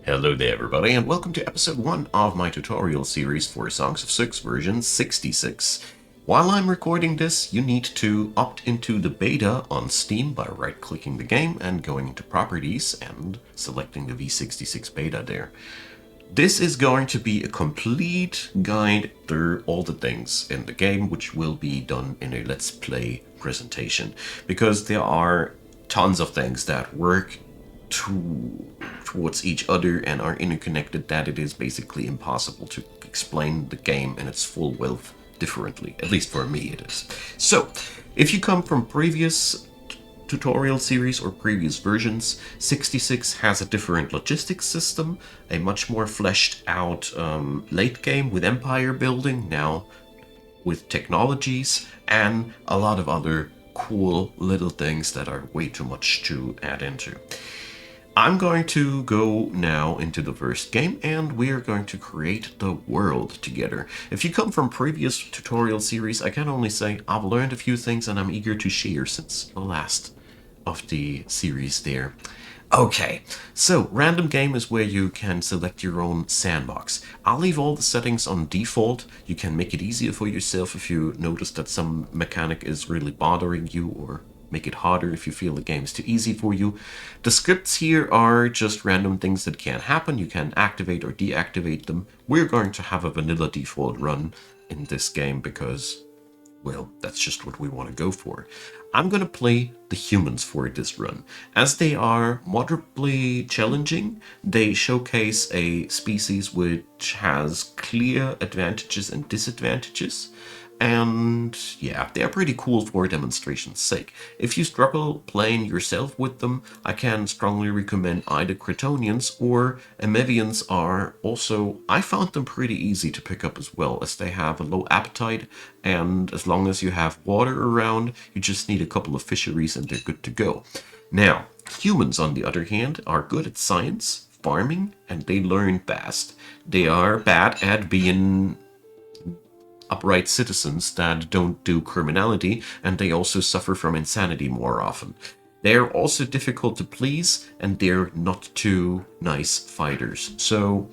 Hello there everybody, and welcome to episode 1 of my tutorial series for Songs of SYX version 66. While I'm recording this, you need to opt into the beta on Steam by right-clicking the game and going into Properties and selecting the v66 beta there. This is going to be a complete guide through all the things in the game, which will be done in a Let's Play presentation, because there are tons of things that work towards each other and are interconnected that it is basically impossible to explain the game in its full wealth differently. At least for me it is. So, if you come from previous tutorial series or previous versions, 66 has a different logistics system, a much more fleshed out late game with empire building, now with technologies, and a lot of other cool little things that are way too much to add into. I'm going to go now into the first game, and we're going to create the world together. If you come from previous tutorial series, I can only say I've learned a few things and I'm eager to share since the last of the series there. Okay, so random game is where you can select your own sandbox. I'll leave all the settings on default. You can make it easier for yourself if you notice that some mechanic is really bothering you, or make it harder if you feel the game is too easy for you. The scripts here are just random things that can happen. You can activate or deactivate them. We're going to have a vanilla default run in this game because, well, that's just what we want to go for. I'm going to play the humans for this run. As they are moderately challenging, they showcase a species which has clear advantages and disadvantages. And yeah, they're pretty cool for demonstration's sake. If you struggle playing yourself with them, I can strongly recommend either Cretonians or Emevians are also, I found them pretty easy to pick up as well, as they have a low appetite, and as long as you have water around, you just need a couple of fisheries and they're good to go. Now, humans on the other hand are good at science, farming, and they learn fast. They are bad at being upright citizens that don't do criminality, and they also suffer from insanity more often. They're also difficult to please, and they're not too nice fighters. So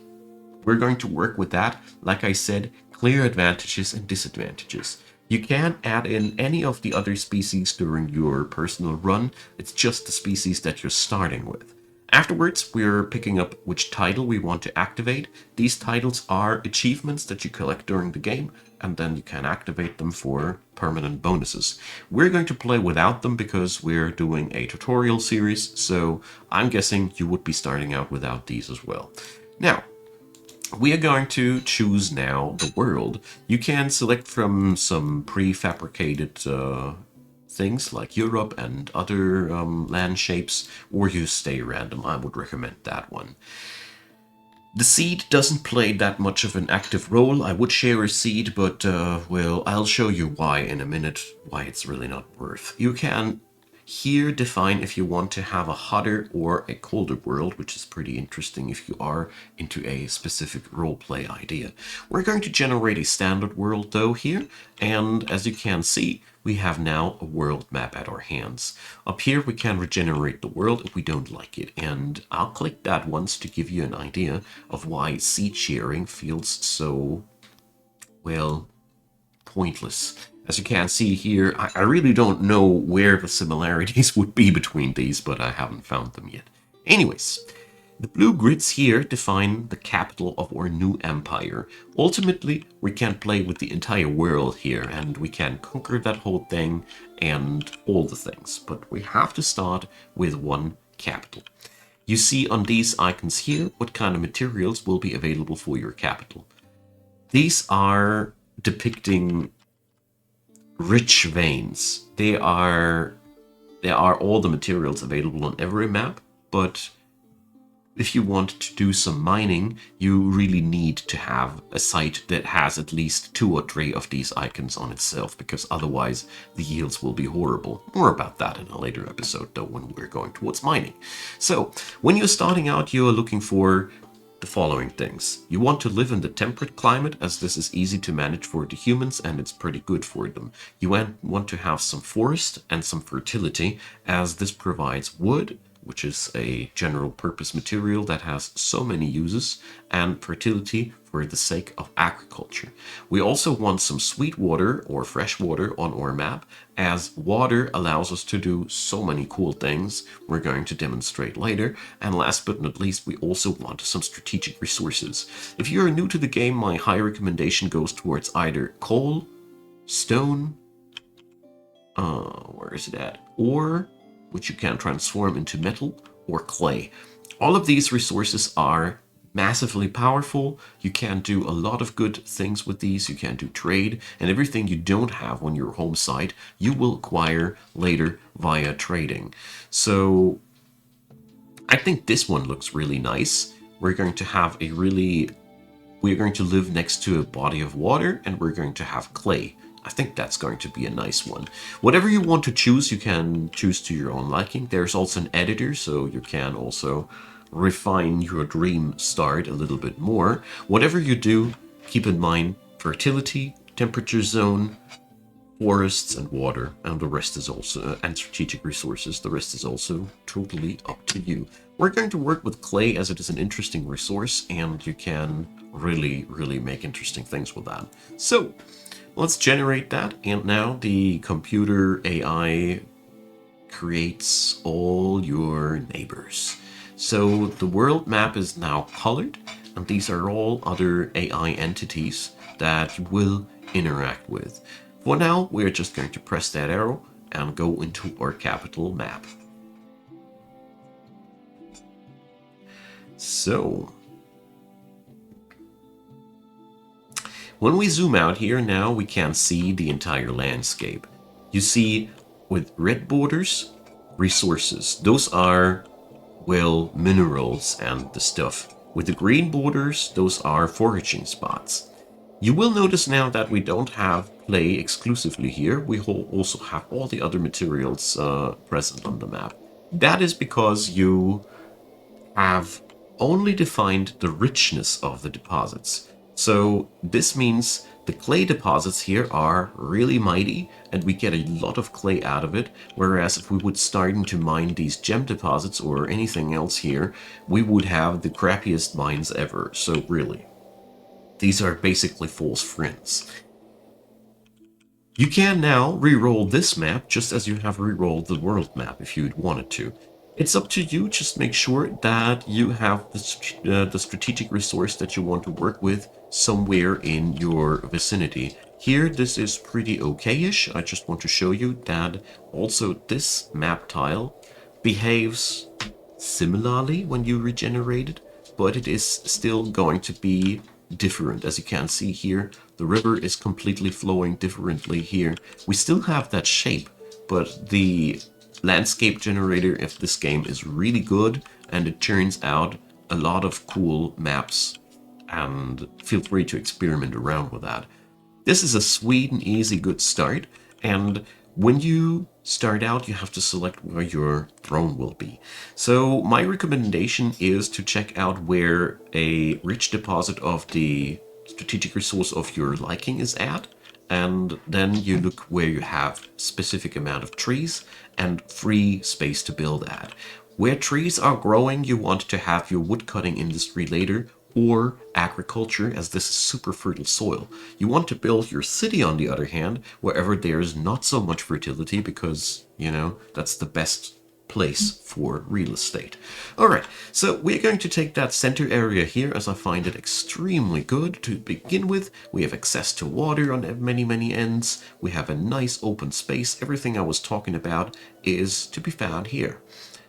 we're going to work with that. Like I said, clear advantages and disadvantages. You can add in any of the other species during your personal run. It's just the species that you're starting with. Afterwards, we're picking up which title we want to activate. These titles are achievements that you collect during the game, and then you can activate them for permanent bonuses. We're going to play without them because we're doing a tutorial series, so I'm guessing you would be starting out without these as well. Now, we are going to choose now the world. You can select from some prefabricated things like Europe and other land shapes, or you stay random. I would recommend that one. The seed doesn't play that much of an active role. I would share a seed, but well, I'll show you why in a minute, why it's really not worth. You can here define if you want to have a hotter or a colder world, which is pretty interesting if you are into a specific roleplay idea. We're going to generate a standard world though here, and as you can see, we have now a world map at our hands. Up here we can regenerate the world if we don't like it, and I'll click that once to give you an idea of why seed sharing feels so, well, pointless. As you can see here, I really don't know where the similarities would be between these, but I haven't found them yet. Anyways, the blue grids here define the capital of our new empire. Ultimately, we can play with the entire world here, and we can conquer that whole thing and all the things. But we have to start with one capital. You see on these icons here what kind of materials will be available for your capital. These are depicting rich veins. They are all the materials available on every map, but if you want to do some mining, you really need to have a site that has at least 2 or 3 of these icons on itself, because otherwise the yields will be horrible. More about that in a later episode though, when we're going towards mining. So, when you're starting out, you're looking for the following things. You want to live in the temperate climate, as this is easy to manage for the humans and it's pretty good for them. You want to have some forest and some fertility, as this provides wood, which is a general purpose material that has so many uses, and fertility for the sake of agriculture. We also want some sweet water or fresh water on our map, as water allows us to do so many cool things we're going to demonstrate later. And last but not least, we also want some strategic resources. If you're new to the game, my high recommendation goes towards either coal, stone, where is it at? Ore, which you can transform into metal, or clay. All of these resources are massively powerful. You can do a lot of good things with these. You can do trade, and everything you don't have on your home site, you will acquire later via trading. So I think this one looks really nice. We're going to have we're going to live next to a body of water, and we're going to have clay. I think that's going to be a nice one. Whatever you want to choose, you can choose to your own liking. There's also an editor, so you can also refine your dream start a little bit more. Whatever you do, keep in mind fertility, temperature zone, forests and water, and the rest is also, and strategic resources. The rest is also totally up to you. We're going to work with clay as it is an interesting resource, and you can really make interesting things with that. So let's generate that, and now the computer AI creates all your neighbors. So the world map is now colored, and these are all other AI entities that you will interact with. For now, we're just going to press that arrow and go into our capital map. So when we zoom out here now, we can see the entire landscape. You see with red borders, resources. Those are, well, minerals and the stuff. With the green borders, those are foraging spots. You will notice now that we don't have clay exclusively here. We also have all the other materials present on the map. That is because you have only defined the richness of the deposits. So this means the clay deposits here are really mighty, and we get a lot of clay out of it, whereas if we would start to mine these gem deposits or anything else here, we would have the crappiest mines ever. So really, these are basically false friends. You can now re-roll this map just as you have re-rolled the world map if you'd wanted to. It's up to you. Just make sure that you have the strategic resource that you want to work with somewhere in your vicinity. Here, this is pretty okay-ish. I just want to show you that also this map tile behaves similarly when you regenerate it, but it is still going to be different. As you can see here, the river is completely flowing differently here. We still have that shape, but the landscape generator of this game is really good, and it turns out a lot of cool maps, and feel free to experiment around with that. This is a sweet and easy good start, and when you start out, you have to select where your throne will be. So my recommendation is to check out where a rich deposit of the strategic resource of your liking is at, and then you look where you have specific amount of trees and free space to build at. Where trees are growing, you want to have your woodcutting industry later, or agriculture, as this is super fertile soil. You want to build your city, on the other hand, wherever there's not so much fertility, because, you know, that's the best place for real estate. Alright, so we're going to take that center area here, as I find it extremely good to begin with. We have access to water on many ends. We have a nice open space. Everything I was talking about is to be found here.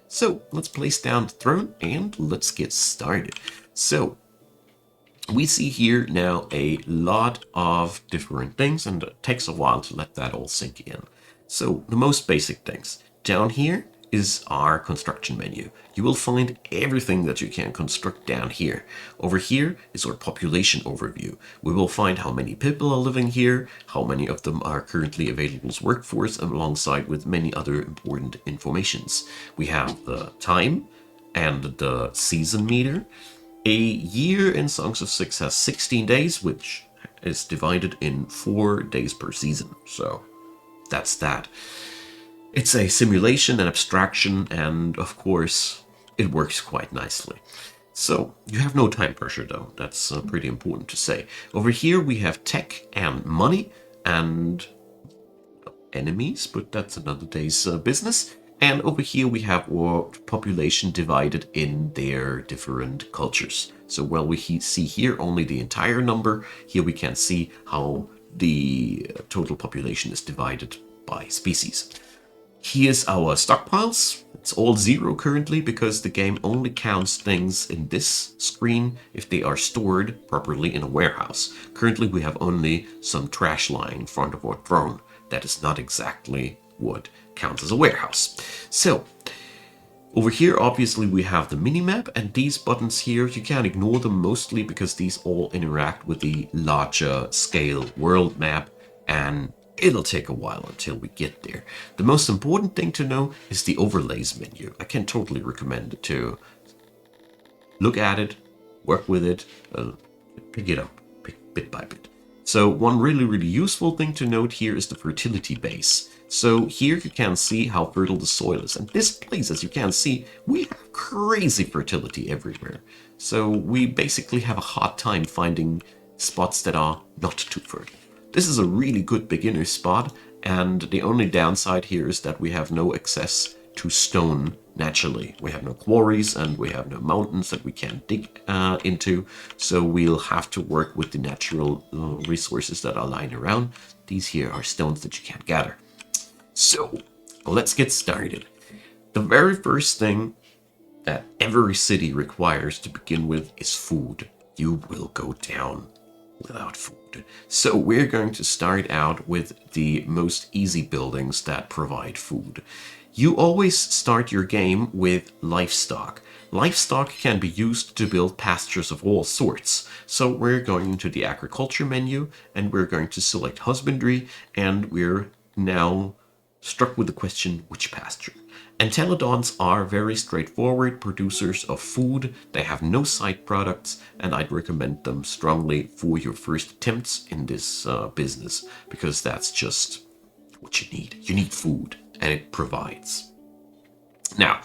So let's place down the throne and let's get started. So we see here now a lot of different things, and it takes a while to let that all sink in. So the most basic things. Down here is our construction menu. You will find everything that you can construct down here. Over here is our population overview. We will find how many people are living here, how many of them are currently available as workforce, alongside with many other important informations. We have the time and the season meter. A year in Songs of SYX has 16 days, which is divided in 4 days per season. So that's that. It's a simulation and abstraction, and of course, it works quite nicely. So, you have no time pressure though, that's pretty important to say. Over here we have tech and money and enemies, but that's another day's business. And over here we have our population divided in their different cultures. So while we see here only the entire number, here we can see how the total population is divided by species. Here's our stockpiles. It's all 0 currently because the game only counts things in this screen if they are stored properly in a warehouse. Currently we have only some trash lying in front of our throne. That is not exactly what counts as a warehouse. So, over here obviously we have the minimap, and these buttons here, you can ignore them mostly because these all interact with the larger scale world map, and it'll take a while until we get there. The most important thing to know is the overlays menu. I can totally recommend it to look at it, work with it, pick it up bit by bit. So one really useful thing to note here is the fertility base. So here you can see how fertile the soil is. And this place, as you can see, we have crazy fertility everywhere. So we basically have a hard time finding spots that are not too fertile. This is a really good beginner spot, and the only downside here is that we have no access to stone naturally. We have no quarries and we have no mountains that we can dig into, so we'll have to work with the natural resources that are lying around. These here are stones that you can't gather. So, let's get started. The very first thing that every city requires to begin with is food. You will go down without food. So we're going to start out with the most easy buildings that provide food. You always start your game with livestock. Livestock can be used to build pastures of all sorts. So we're going into the agriculture menu and we're going to select husbandry, and we're now struck with the question, which pasture? Entelodons are very straightforward producers of food. They have no side products, and I'd recommend them strongly for your first attempts in this business, because that's just what you need. You need food, and it provides. Now,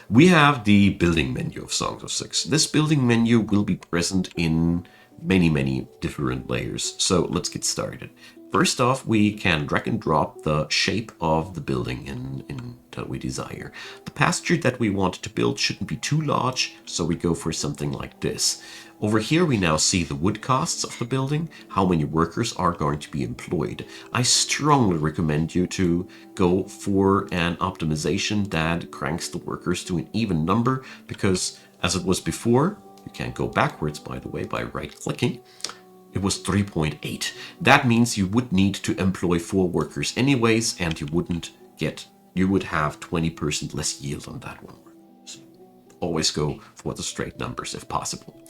we have the building menu of Songs of SYX. This building menu will be present in many different layers, so let's get started. First off, we can drag and drop the shape of the building that we desire. The pasture that we want to build shouldn't be too large, so we go for something like this. Over here we now see the wood costs of the building, how many workers are going to be employed. I strongly recommend you to go for an optimization that cranks the workers to an even number, because as it was before, you can go backwards by the way by right-clicking. It was 3.8. That means you would need to employ 4 workers anyways, and you would have 20% less yield on that one. So always go for the straight numbers if possible.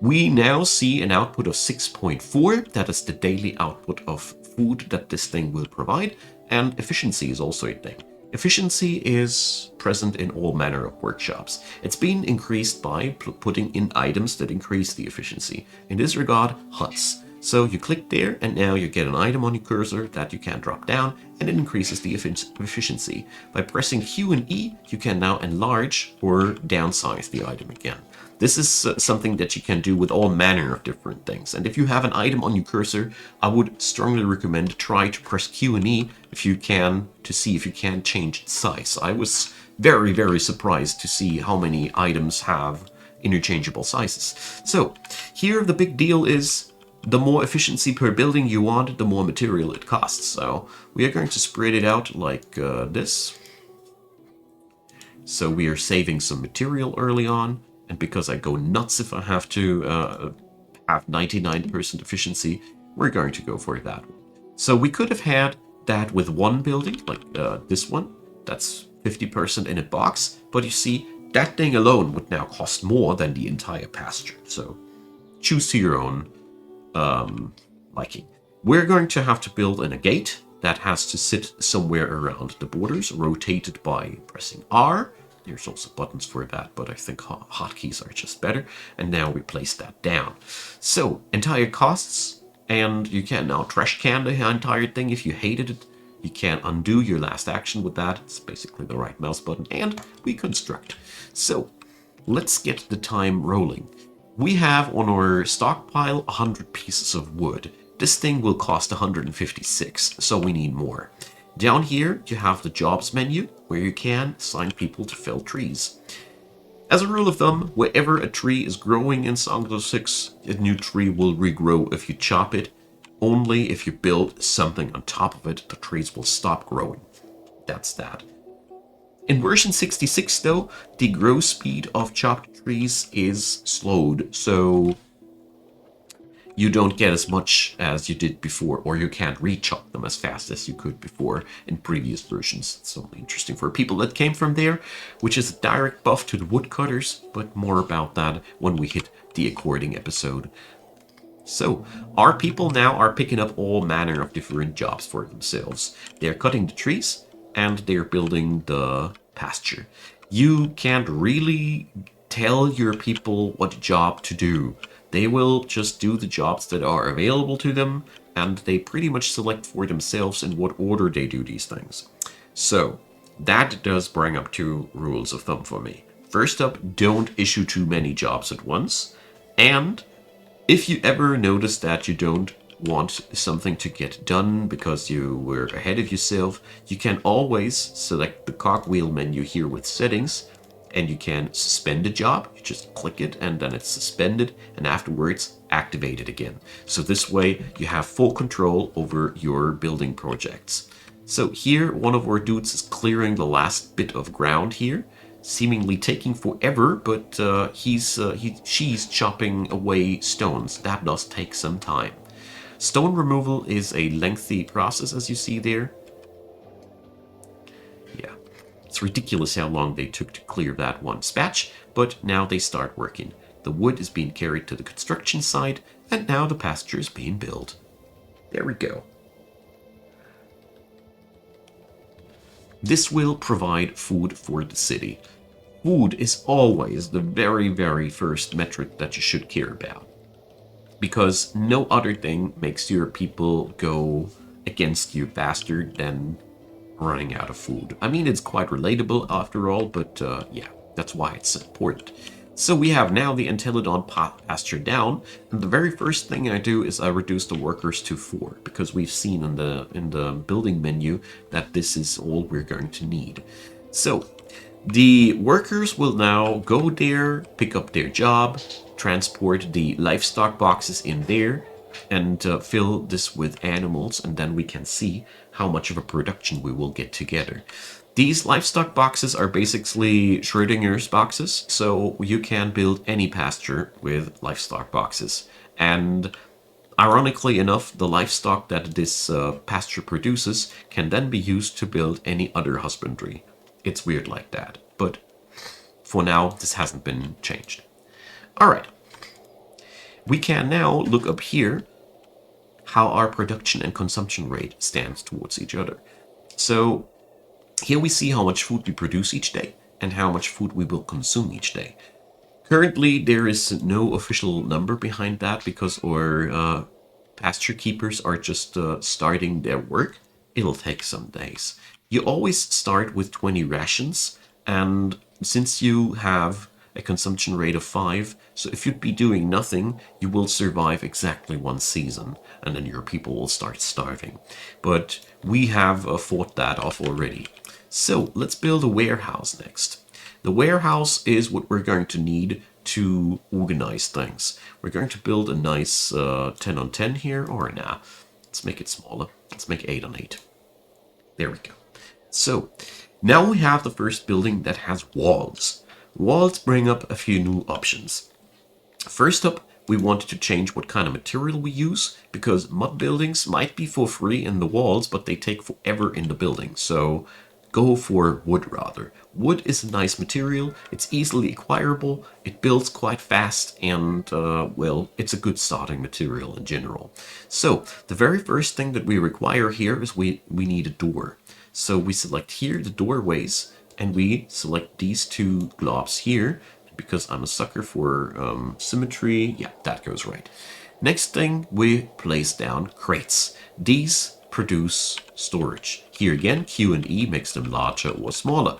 We now see an output of 6.4. That is the daily output of food that this thing will provide, and efficiency is also a thing. Efficiency is present in all manner of workshops. It's been increased by putting in items that increase the efficiency. In this regard, huts. So you click there and now you get an item on your cursor that you can drop down, and it increases the efficiency. By pressing Q and E, you can now enlarge or downsize the item again. This is something that you can do with all manner of different things. And if you have an item on your cursor, I would strongly recommend try to press Q and E if you can, to see if you can change its size. I was very surprised to see how many items have interchangeable sizes. So here the big deal is the more efficiency per building you want, the more material it costs. So we are going to spread it out like this. So we are saving some material early on. And because I go nuts if I have to have 99% efficiency, we're going to go for that one. So we could have had that with one building, like this one. That's 50% in a box. But you see, that thing alone would now cost more than the entire pasture. So choose to your own liking. We're going to have to build in a gate that has to sit somewhere around the borders, rotated by pressing R. There's also buttons for that, but I think hotkeys are just better. And now we place that down. So, entire costs, and you can now trash can the entire thing if you hated it. You can undo your last action with that. It's basically the right mouse button, and we construct. So let's get the time rolling. We have on our stockpile 100 pieces of wood. This thing will cost 156, so we need more. Down here, you have the jobs menu, where you can assign people to fell trees. As a rule of thumb, wherever a tree is growing in Songs of SYX, a new tree will regrow if you chop it. Only if you build something on top of it, the trees will stop growing. That's that. In version 66, though, the growth speed of chopped trees is slowed, so you don't get as much as you did before, or you can't re-chop them as fast as you could before in previous versions. It's only interesting for people that came from there, which is a direct buff to the woodcutters, but more about that when we hit the according episode. So, our people now are picking up all manner of different jobs for themselves. They're cutting the trees, and they're building the pasture. You can't really tell your people what job to do. They will just do the jobs that are available to them, and they pretty much select for themselves in what order they do these things. So, that does bring up two rules of thumb for me. First up, don't issue too many jobs at once, and if you ever notice that you don't want something to get done because you were ahead of yourself, you can always select the cogwheel menu here with settings, and you can suspend a job. You just click it and then it's suspended, and afterwards activate it again. So this way you have full control over your building projects. So here one of our dudes is clearing the last bit of ground here, seemingly taking forever, but she's chopping away stones. That does take some time. Stone removal is a lengthy process, as you see there. Yeah, it's ridiculous how long they took to clear that one patch, but now they start working. The wood is being carried to the construction site, and now the pasture is being built. There we go. This will provide food for the city. Food is always the very, very first metric that you should care about, because no other thing makes your people go against you faster than running out of food. I mean, it's quite relatable after all, but yeah, that's why it's important. So we have now the Entelodon pasture down, and the very first thing I do is I reduce the workers to 4, because we've seen in the building menu that this is all we're going to need. So the workers will now go there, pick up their job, transport the livestock boxes in there, and fill this with animals, and then we can see how much of a production we will get together. These livestock boxes are basically Schrodinger's boxes, so you can build any pasture with livestock boxes. And ironically enough, the livestock that this pasture produces can then be used to build any other husbandry. It's weird like that, but for now, this hasn't been changed. All right. We can now look up here how our production and consumption rate stands towards each other. So here we see how much food we produce each day and how much food we will consume each day. Currently, there is no official number behind that because our pasture keepers are just starting their work. It'll take some days. You always start with 20 rations, and since you have a consumption rate of 5, so if you'd be doing nothing, you will survive exactly 1 season, and then your people will start starving. But we have fought that off already. So let's build a warehouse next. The warehouse is what we're going to need to organize things. We're going to build a nice 10 on 10 here, or nah, let's make it smaller. Let's make 8 on 8. There we go. So now we have the first building that has walls. Walls bring up a few new options. First up, we want to change what kind of material we use, because mud buildings might be for free in the walls, but they take forever in the building. So go for wood rather. Wood is a nice material, it's easily acquirable, it builds quite fast, and well, it's a good starting material in general. So the very first thing that we require here is we need a door. So we select here the doorways, and we select these 2 globs here, because I'm a sucker for symmetry. Yeah, that goes right. Next thing, we place down crates. These produce storage. Here again, Q and E makes them larger or smaller.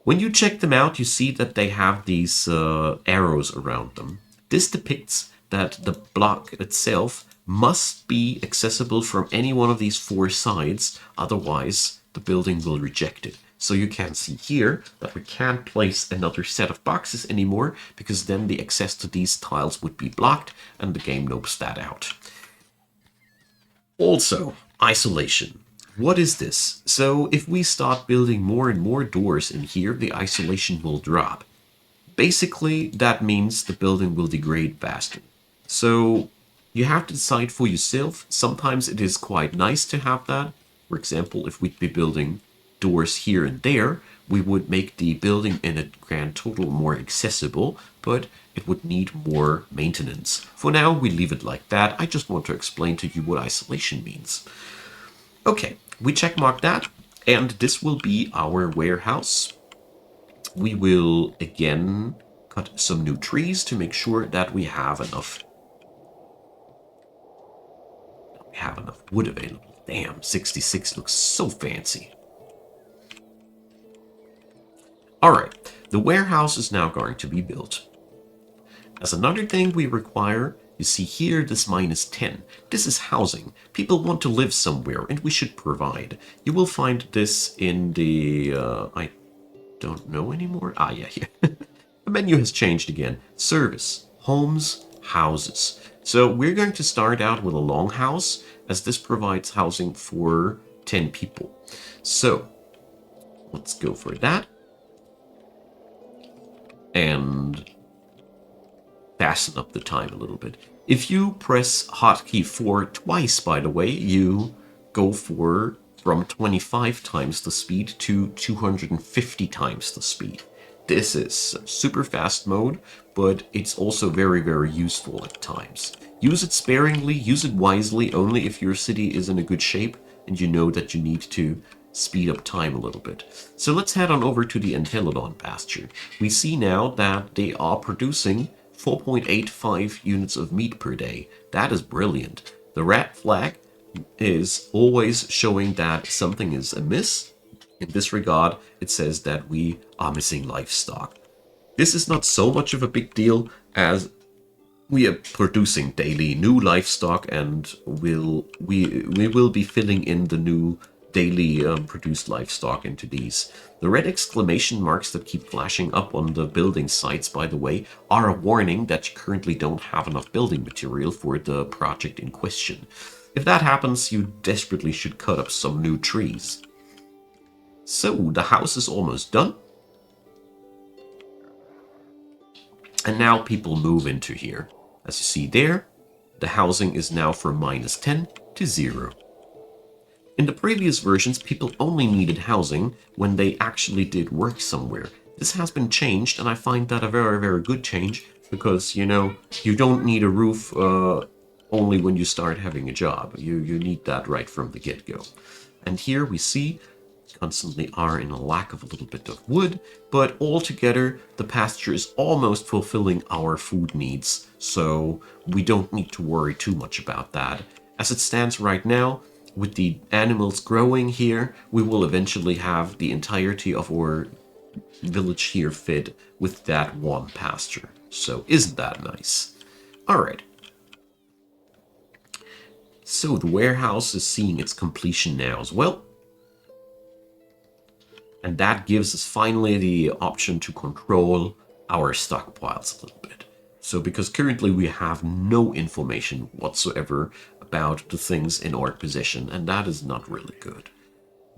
When you check them out, you see that they have these arrows around them. This depicts that the block itself must be accessible from any one of these four sides, otherwise the building will reject it. So you can see here that we can't place another set of boxes anymore, because then the access to these tiles would be blocked and the game knows that out. Also, isolation. What is this? So if we start building more and more doors in here, the isolation will drop. Basically, that means the building will degrade faster. So you have to decide for yourself. Sometimes it is quite nice to have that. For example, if we'd be building doors here and there, we would make the building in a grand total more accessible, but it would need more maintenance. For now, we leave it like that. I just want to explain to you what isolation means. Okay, we checkmark that, and this will be our warehouse. We will again cut some new trees to make sure that we have enough wood available. Damn, 66 looks so fancy. Alright, the warehouse is now going to be built. As another thing we require, you see here this -10. This is housing. People want to live somewhere and we should provide. You will find this in the... I don't know anymore. Ah, yeah, here. The menu has changed again. Service, homes, houses. So we're going to start out with a longhouse, as this provides housing for 10 people. So let's go for that. And fasten up the time a little bit. If you press hotkey 4 twice, by the way, you go from 25 times the speed to 250 times the speed. This is super fast mode, but it's also very, very useful at times. Use it sparingly, use it wisely, only if your city is in a good shape and you know that you need to speed up time a little bit. So let's head on over to the Entelodon pasture. We see now that they are producing 4.85 units of meat per day. That is brilliant. The red flag is always showing that something is amiss. In this regard, it says that we are missing livestock. This is not so much of a big deal, as we are producing daily new livestock, and we will be filling in the new daily produced livestock into these. The red exclamation marks that keep flashing up on the building sites, by the way, are a warning that you currently don't have enough building material for the project in question. If that happens, you desperately should cut up some new trees. So the house is almost done. And now people move into here. As you see there, the housing is now from -10 to 0. In the previous versions, people only needed housing when they actually did work somewhere. This has been changed, and I find that a very, very good change, because, you know, you don't need a roof only when you start having a job. You need that right from the get-go. And here we see constantly are in a lack of a little bit of wood, but altogether the pasture is almost fulfilling our food needs, so we don't need to worry too much about that. As it stands right now, with the animals growing here, we will eventually have the entirety of our village here fed with that one pasture. So isn't that nice? Alright. So the warehouse is seeing its completion now as well. And that gives us finally the option to control our stockpiles a little bit. So because currently we have no information whatsoever about the things in our possession, and that is not really good.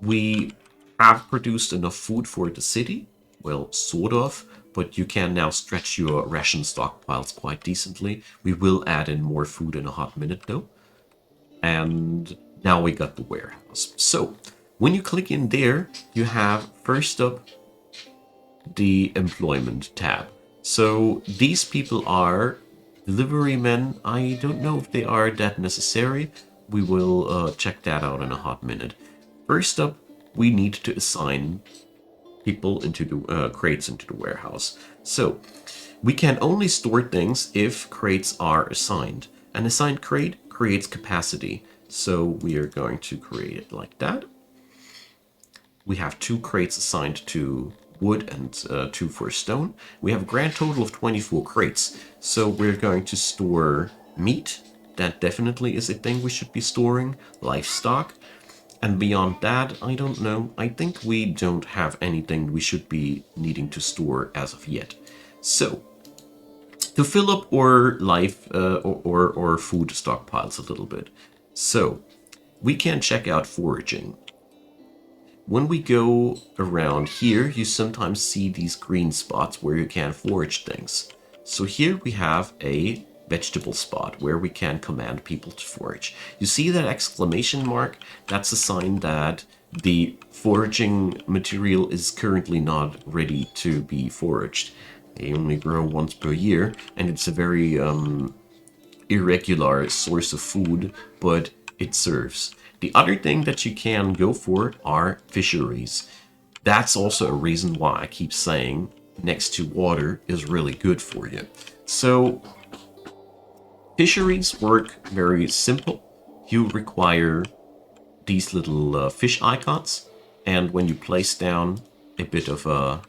We have produced enough food for the city, well, sort of, but you can now stretch your ration stockpiles quite decently. We will add in more food in a hot minute though. And now we got the warehouse. So when you click in there, you have first up the employment tab. So these people are delivery men. I don't know if they are that necessary. We will check that out in a hot minute. First up, we need to assign people into the crates into the warehouse. So we can only store things if crates are assigned. An assigned crate creates capacity. So we are going to create it like that. We have 2 crates assigned to wood and 2 for stone. We have a grand total of 24 crates. So we're going to store meat. That definitely is a thing we should be storing. Livestock. And beyond that, I don't know. I think we don't have anything we should be needing to store as of yet. So, to fill up our life or food stockpiles a little bit. So, we can check out foraging. When we go around here, you sometimes see these green spots where you can forage things. So here we have a vegetable spot where we can command people to forage. You see that exclamation mark? That's a sign that the foraging material is currently not ready to be foraged. They only grow once per year, and it's a very irregular source of food, but it serves. The other thing that you can go for are fisheries. That's also a reason why I keep saying next to water is really good for you. So fisheries work very simple. You require these little fish icons, and when you place down a bit of a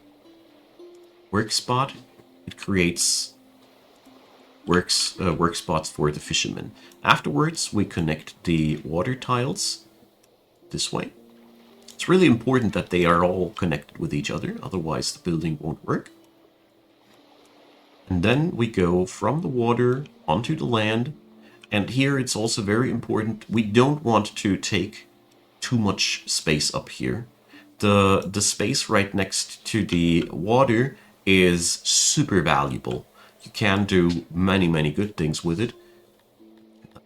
work spot, it creates work spots for the fishermen. Afterwards, we connect the water tiles this way. It's really important that they are all connected with each other, otherwise the building won't work. And then we go from the water onto the land. And here it's also very important, we don't want to take too much space up here. The space right next to the water is super valuable. You can do many good things with it.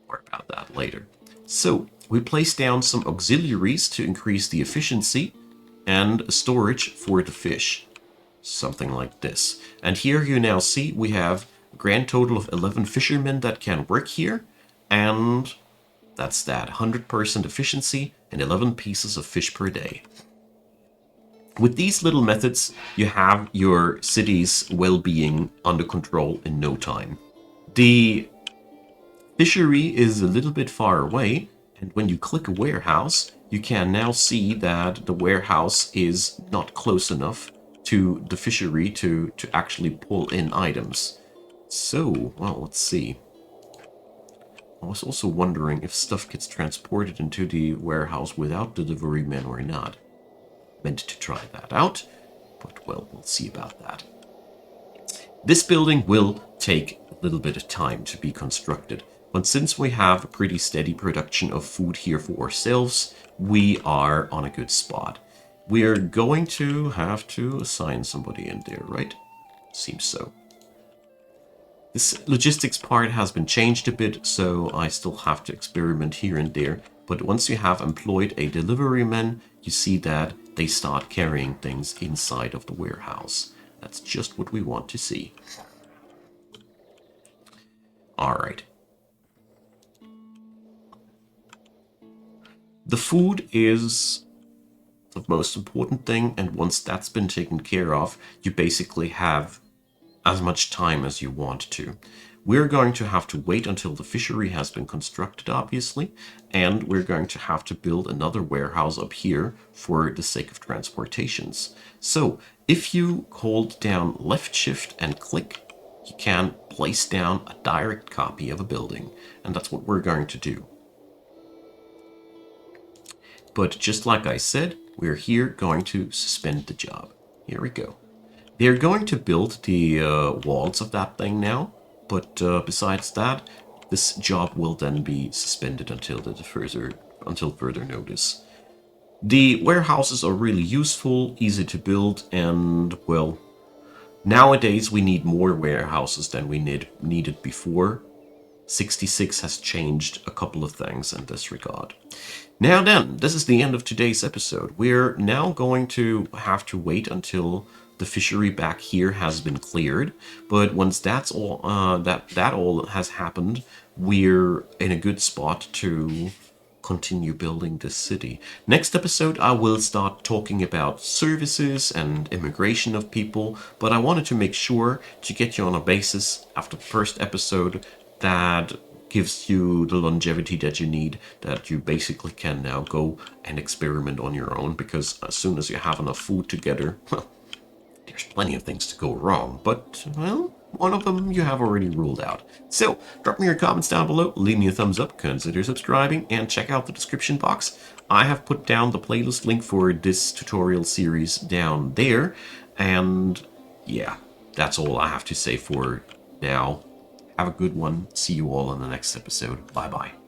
More about that later. So we place down some auxiliaries to increase the efficiency and storage for the fish. Something like this. And here you now see we have a grand total of 11 fishermen that can work here. And that's that. 100% efficiency and 11 pieces of fish per day. With these little methods, you have your city's well-being under control in no time. The fishery is a little bit far away, and when you click a warehouse, you can now see that the warehouse is not close enough to the fishery to actually pull in items. So, well, let's see. I was also wondering if stuff gets transported into the warehouse without delivery men or not. Meant to try that out, but well, we'll see about that. This building will take a little bit of time to be constructed, but since we have a pretty steady production of food here for ourselves, we are on a good spot. We're going to have to assign somebody in there, right? Seems so. This logistics part has been changed a bit, so I still have to experiment here and there. But once you have employed a delivery man, you see that they start carrying things inside of the warehouse. That's just what we want to see. All right. The food is the most important thing, and once that's been taken care of, you basically have as much time as you want to. We're going to have to wait until the fishery has been constructed, obviously, and we're going to have to build another warehouse up here for the sake of transportations. So, if you hold down left shift and click, you can place down a direct copy of a building, and that's what we're going to do. But just like I said, we're here going to suspend the job. Here we go. They're going to build the walls of that thing now, but besides that, this job will then be suspended until further notice. The warehouses are really useful, easy to build, and well, nowadays we need more warehouses than we needed before. 66 has changed a couple of things in this regard. Now then, this is the end of today's episode. We're now going to have to wait until the fishery back here has been cleared, but once that's all that all has happened, we're in a good spot to continue building this city. Next episode, I will start talking about services and immigration of people, but I wanted to make sure to get you on a basis after the first episode that gives you the longevity that you need, that you basically can now go and experiment on your own, because as soon as you have enough food together, well, there's plenty of things to go wrong, but, well, one of them you have already ruled out. So, drop me your comments down below, leave me a thumbs up, consider subscribing, and check out the description box. I have put down the playlist link for this tutorial series down there, and yeah, that's all I have to say for now. Have a good one. See you all in the next episode. Bye bye.